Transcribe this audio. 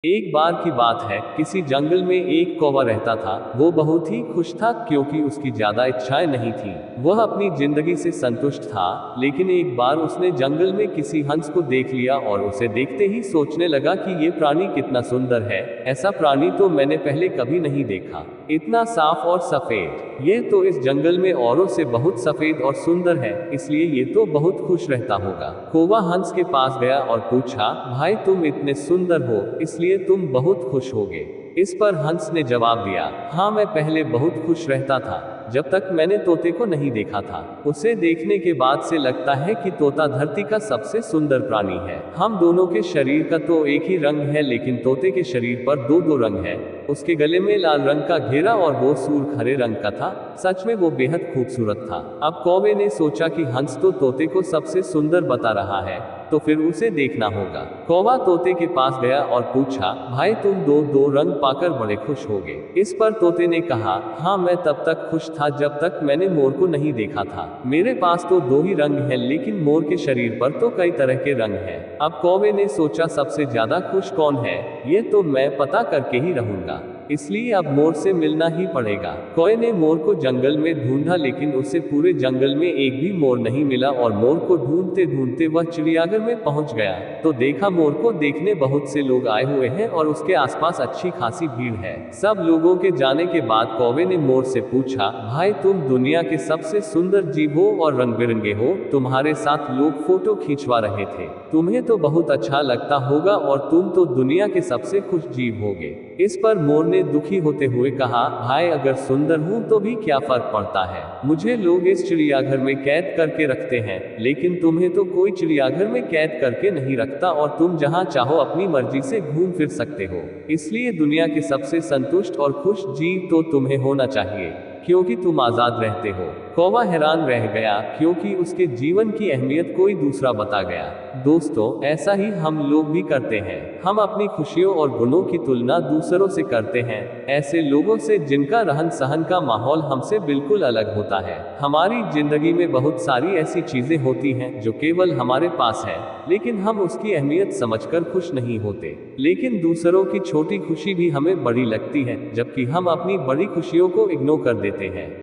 एक बार की बात है, किसी जंगल में एक कौवा रहता था। वो बहुत ही खुश था क्योंकि उसकी ज्यादा इच्छाएं नहीं थी। वह अपनी जिंदगी से संतुष्ट था। लेकिन एक बार उसने जंगल में किसी हंस को देख लिया और उसे देखते ही सोचने लगा कि ये प्राणी कितना सुंदर है। ऐसा प्राणी तो मैंने पहले कभी नहीं देखा। इतना साफ और सफेद। ये तो इस जंगल में औरों से बहुत सफेद और सुंदर है, इसलिए ये तो बहुत खुश रहता होगा। कौवा हंस के पास गया और पूछा, भाई तुम इतने सुंदर हो, इसलिए तुम बहुत खुश होगे। इस पर हंस ने जवाब दिया, हाँ मैं पहले बहुत खुश रहता था, जब तक मैंने तोते को नहीं देखा था। उसे देखने के बाद से लगता है कि तोता धरती का सबसे सुंदर प्राणी है। हम दोनों के शरीर का तो एक ही रंग है, लेकिन तोते के शरीर पर दो दो रंग है। उसके गले में लाल रंग का घेरा और वो सूर हरे रंग का था। सच में वो बेहद खूबसूरत था। अब कौवे ने सोचा कि हंस तो तोते को सबसे सुंदर बता रहा है, तो फिर उसे देखना होगा। कौवा तोते के पास गया और पूछा, भाई तुम दो दो रंग पाकर बड़े खुश होगे। इस पर तोते ने कहा, हाँ मैं तब तक खुश था जब तक मैंने मोर को नहीं देखा था। मेरे पास तो दो ही रंग हैं, लेकिन मोर के शरीर पर तो कई तरह के रंग हैं। अब कौवे ने सोचा, सबसे ज्यादा खुश कौन है, ये तो मैं पता करके ही रहूंगा। इसलिए अब मोर से मिलना ही पड़ेगा। कौवे ने मोर को जंगल में ढूंढा, लेकिन उसे पूरे जंगल में एक भी मोर नहीं मिला और मोर को ढूंढते ढूंढते वह चिड़ियाघर में पहुंच गया। तो देखा, मोर को देखने बहुत से लोग आए हुए हैं और उसके आसपास अच्छी खासी भीड़ है। सब लोगों के जाने के बाद कौवे ने मोर से पूछा, भाई तुम दुनिया के सबसे सुंदर जीव हो और रंग बिरंगे हो। तुम्हारे साथ लोग फोटो खींचवा रहे थे, तुम्हें तो बहुत अच्छा लगता होगा और तुम तो दुनिया के सबसे खुश जीव होगे। इस पर मोर ने दुखी होते हुए कहा, भाई अगर सुंदर हूं तो भी क्या फर्क पड़ता है। मुझे लोग इस चिड़ियाघर में कैद करके रखते हैं, लेकिन तुम्हें तो कोई चिड़ियाघर में कैद करके नहीं रखता और तुम जहां चाहो अपनी मर्जी से घूम फिर सकते हो। इसलिए दुनिया के सबसे संतुष्ट और खुश जीव तो तुम्हें होना चाहिए, क्योंकि तुम आजाद रहते हो। कौवा हैरान रह गया, क्योंकि उसके जीवन की अहमियत कोई दूसरा बता गया। दोस्तों, ऐसा ही हम लोग भी करते हैं। हम अपनी खुशियों और गुणों की तुलना दूसरों से करते हैं, ऐसे लोगों से जिनका रहन सहन का माहौल हमसे बिल्कुल अलग होता है। हमारी जिंदगी में बहुत सारी ऐसी चीजें होती हैं जो केवल हमारे पास है, लेकिन हम उसकी अहमियत समझकर खुश नहीं होते। लेकिन दूसरों की छोटी खुशी भी हमें बड़ी लगती है, जबकि हम अपनी बड़ी खुशियों को इग्नोर कर देते हैं।